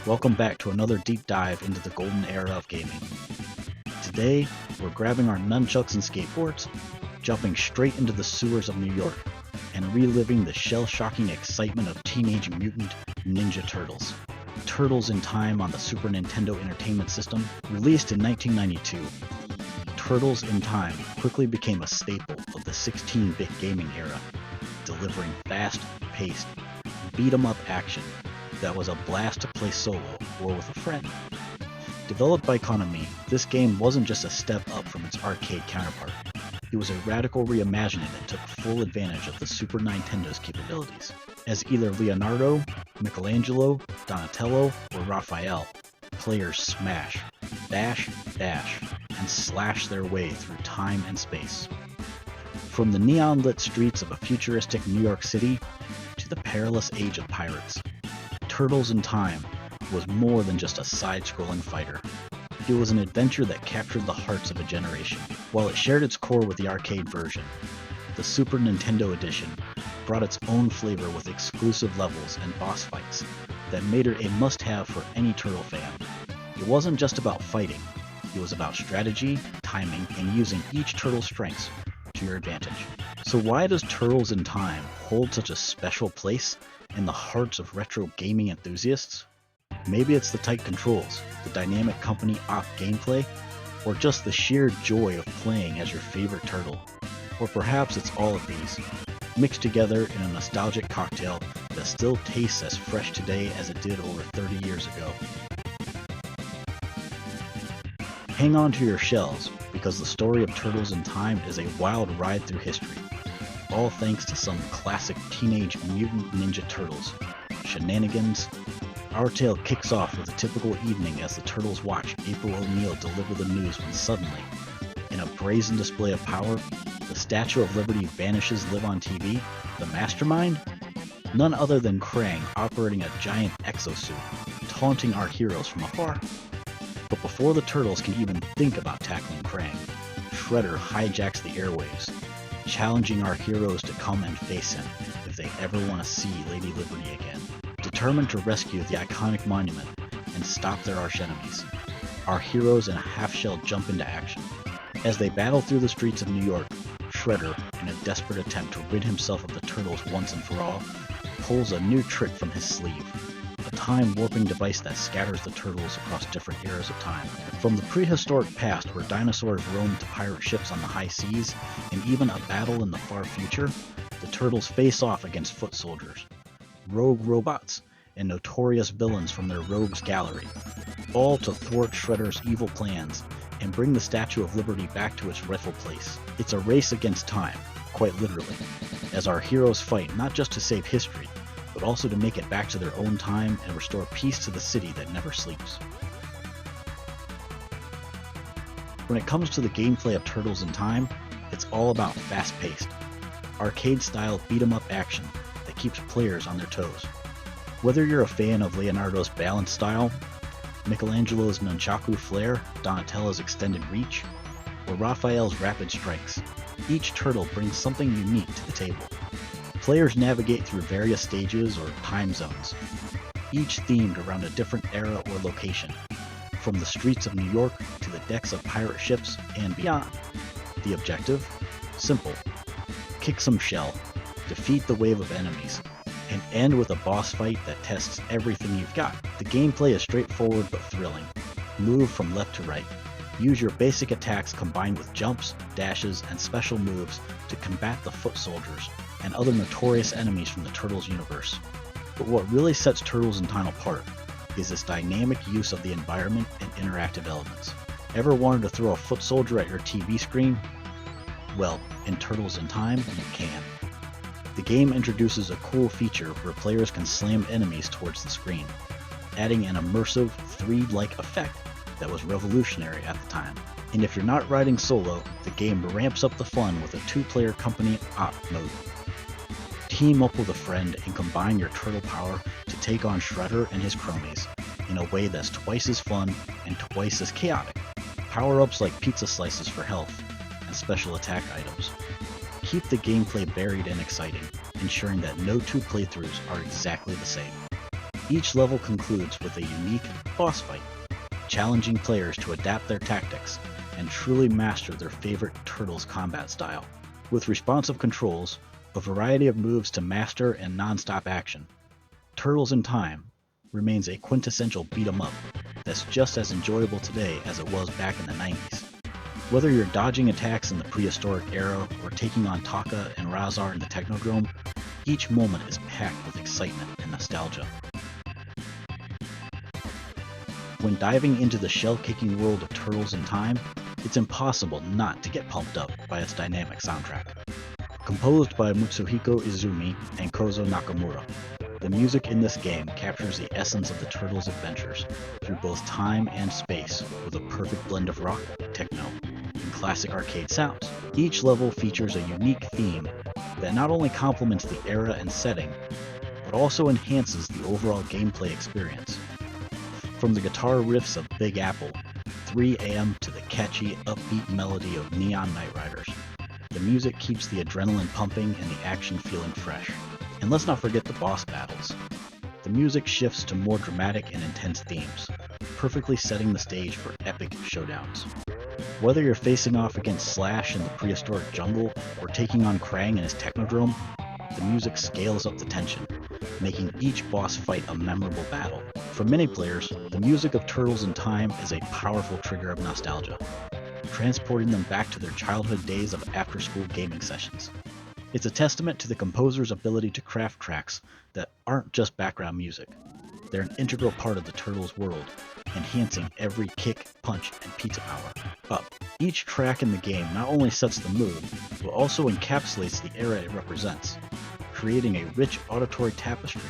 Welcome back to another deep dive into the golden era of gaming. Today, we're grabbing our nunchucks and skateboards, jumping straight into the sewers of New York, and reliving the shell-shocking excitement of Teenage Mutant Ninja Turtles. Turtles in Time on the Super Nintendo Entertainment System, released in 1992. Turtles in Time quickly became a staple of the 16-bit gaming era, delivering fast-paced, beat-em-up action that was a blast to play solo or with a friend. Developed by Konami, this game wasn't just a step up from its arcade counterpart. It was a radical reimagining that took full advantage of the Super Nintendo's capabilities. As either Leonardo, Michelangelo, Donatello, or Raphael, players smash, bash, dash, and slash their way through time and space. From the neon-lit streets of a futuristic New York City to the perilous age of pirates, Turtles in Time was more than just a side-scrolling fighter. It was an adventure that captured the hearts of a generation. While it shared its core with the arcade version, the Super Nintendo Edition brought its own flavor with exclusive levels and boss fights that made it a must-have for any Turtle fan. It wasn't just about fighting, it was about strategy, timing, and using each Turtle's strengths to your advantage. So why does Turtles in Time hold such a special place in the hearts of retro gaming enthusiasts? Maybe it's the tight controls, the dynamic company op gameplay, or just the sheer joy of playing as your favorite turtle. Or perhaps it's all of these, mixed together in a nostalgic cocktail that still tastes as fresh today as it did over 30 years ago. Hang on to your shells, because the story of Turtles in Time is a wild ride through history, all thanks to some classic Teenage Mutant Ninja Turtles shenanigans. Our tale kicks off with a typical evening as the Turtles watch April O'Neil deliver the news when suddenly, in a brazen display of power, the Statue of Liberty vanishes live on TV. The mastermind? None other than Krang operating a giant exosuit, taunting our heroes from afar. But before the Turtles can even think about tackling Krang, Shredder hijacks the airwaves, challenging our heroes to come and face him if they ever want to see Lady Liberty again. Determined to rescue the iconic monument and stop their archenemies, our heroes in a half-shell jump into action. As they battle through the streets of New York, Shredder, in a desperate attempt to rid himself of the Turtles once and for all, pulls a new trick from his sleeve, a time-warping device that scatters the Turtles across different eras of time. From the prehistoric past where dinosaurs roamed to pirate ships on the high seas, and even a battle in the far future, the Turtles face off against foot soldiers, rogue robots, and notorious villains from their rogues gallery, all to thwart Shredder's evil plans and bring the Statue of Liberty back to its rightful place. It's a race against time, quite literally, as our heroes fight not just to save history, but also to make it back to their own time and restore peace to the city that never sleeps. When it comes to the gameplay of Turtles in Time, it's all about fast-paced, arcade-style beat-em-up action that keeps players on their toes. Whether you're a fan of Leonardo's balanced style, Michelangelo's nunchaku flair, Donatello's extended reach, or Raphael's rapid strikes, each turtle brings something unique to the table. Players navigate through various stages or time zones, each themed around a different era or location, from the streets of New York to the decks of pirate ships and beyond. The objective? Simple. Kick some shell, defeat the wave of enemies, and end with a boss fight that tests everything you've got. The gameplay is straightforward but thrilling. Move from left to right. Use your basic attacks combined with jumps, dashes, and special moves to combat the foot soldiers and other notorious enemies from the Turtles universe. But what really sets Turtles in Time apart is its dynamic use of the environment and interactive elements. Ever wanted to throw a foot soldier at your TV screen? Well, in Turtles in Time, you can. The game introduces a cool feature where players can slam enemies towards the screen, adding an immersive, 3D-like effect that was revolutionary at the time. And if you're not riding solo, the game ramps up the fun with a 2-player company op mode. Team up with a friend and combine your turtle power to take on Shredder and his cronies in a way that's twice as fun and twice as chaotic. Power-ups like pizza slices for health and special attack items keep the gameplay varied and exciting, ensuring that no two playthroughs are exactly the same. Each level concludes with a unique boss fight, challenging players to adapt their tactics and truly master their favorite Turtles combat style. With responsive controls, a variety of moves to master and non-stop action, Turtles in Time remains a quintessential beat-em-up that's just as enjoyable today as it was back in the 90s. Whether you're dodging attacks in the prehistoric era or taking on Taka and Razar in the Technodrome, each moment is packed with excitement and nostalgia. When diving into the shell-kicking world of Turtles in Time, it's impossible not to get pumped up by its dynamic soundtrack. Composed by Mitsuhiko Izumi and Kozo Nakamura, the music in this game captures the essence of the Turtles' adventures through both time and space with a perfect blend of rock, techno, and classic arcade sounds. Each level features a unique theme that not only complements the era and setting, but also enhances the overall gameplay experience. From the guitar riffs of Big Apple, 3 AM to the catchy, upbeat melody of Neon Knight Riders, the music keeps the adrenaline pumping and the action feeling fresh. And let's not forget the boss battles. The music shifts to more dramatic and intense themes, perfectly setting the stage for epic showdowns. Whether you're facing off against Slash in the prehistoric jungle or taking on Krang in his Technodrome, the music scales up the tension, making each boss fight a memorable battle. For many players, the music of Turtles in Time is a powerful trigger of nostalgia, transporting them back to their childhood days of after-school gaming sessions. It's a testament to the composer's ability to craft tracks that aren't just background music. They're an integral part of the Turtles' world, enhancing every kick, punch, and pizza power up. Each track in the game not only sets the mood, but also encapsulates the era it represents, creating a rich auditory tapestry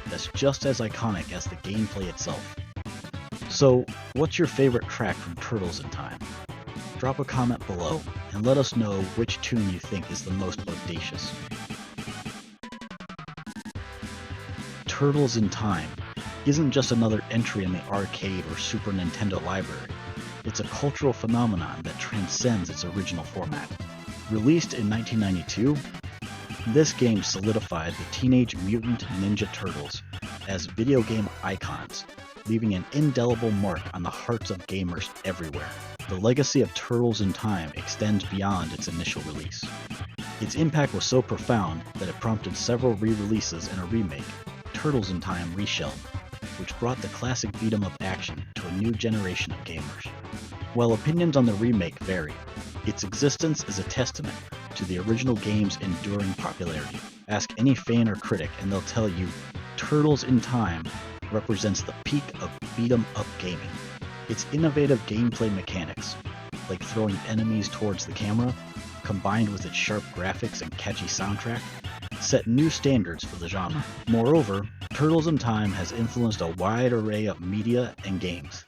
that's just as iconic as the gameplay itself. So, what's your favorite track from Turtles in Time? Drop a comment below and let us know which tune you think is the most audacious. Turtles in Time isn't just another entry in the arcade or Super Nintendo library. It's a cultural phenomenon that transcends its original format. Released in 1992, this game solidified the Teenage Mutant Ninja Turtles as video game icons, leaving an indelible mark on the hearts of gamers everywhere. The legacy of Turtles in Time extends beyond its initial release. Its impact was so profound that it prompted several re-releases and a remake, Turtles in Time Reshelled, which brought the classic beat-em-up action to a new generation of gamers. While opinions on the remake vary, its existence is a testament to the original game's enduring popularity. Ask any fan or critic and they'll tell you Turtles in Time represents the peak of beat-em-up gaming. Its innovative gameplay mechanics, like throwing enemies towards the camera, combined with its sharp graphics and catchy soundtrack, set new standards for the genre. Moreover, Turtles in Time has influenced a wide array of media and games,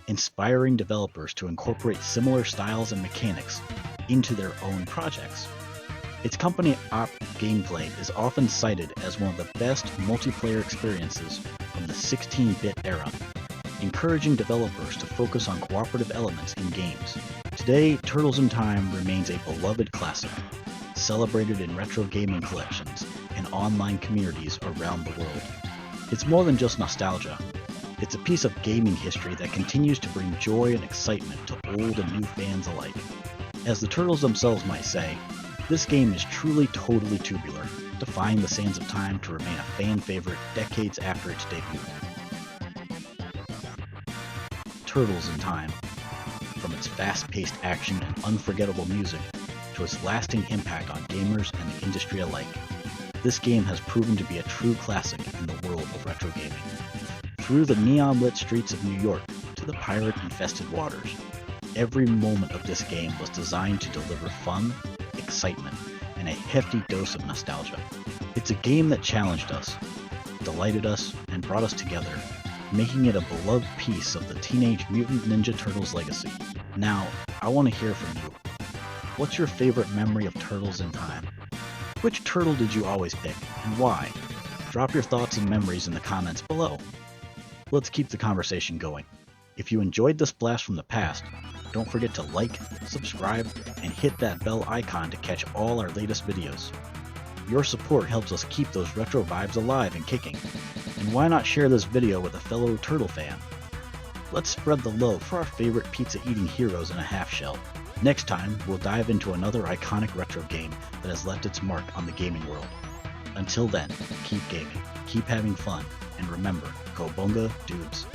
inspiring developers to incorporate similar styles and mechanics into their own projects. Its company op gameplay is often cited as one of the best multiplayer experiences from the 16-bit era, encouraging developers to focus on cooperative elements in games. Today, Turtles in Time remains a beloved classic, celebrated in retro gaming collections and online communities around the world. It's more than just nostalgia. It's a piece of gaming history that continues to bring joy and excitement to old and new fans alike. As the Turtles themselves might say, this game is truly totally tubular, defying the sands of time to remain a fan favorite decades after its debut. Turtles in Time. From its fast-paced action and unforgettable music to its lasting impact on gamers and the industry alike, this game has proven to be a true classic in the world of retro gaming. Through the neon-lit streets of New York to the pirate-infested waters, every moment of this game was designed to deliver fun, excitement, and a hefty dose of nostalgia. It's a game that challenged us, delighted us, and brought us together, making it a beloved piece of the Teenage Mutant Ninja Turtles legacy. Now, I want to hear from you. What's your favorite memory of Turtles in Time? Which turtle did you always pick, and why? Drop your thoughts and memories in the comments below. Let's keep the conversation going. If you enjoyed this blast from the past, don't forget to like, subscribe, and hit that bell icon to catch all our latest videos. Your support helps us keep those retro vibes alive and kicking. And why not share this video with a fellow turtle fan? Let's spread the love for our favorite pizza-eating heroes in a half shell. Next time, we'll dive into another iconic retro game that has left its mark on the gaming world. Until then, keep gaming, keep having fun, and remember, Cowabunga, dudes.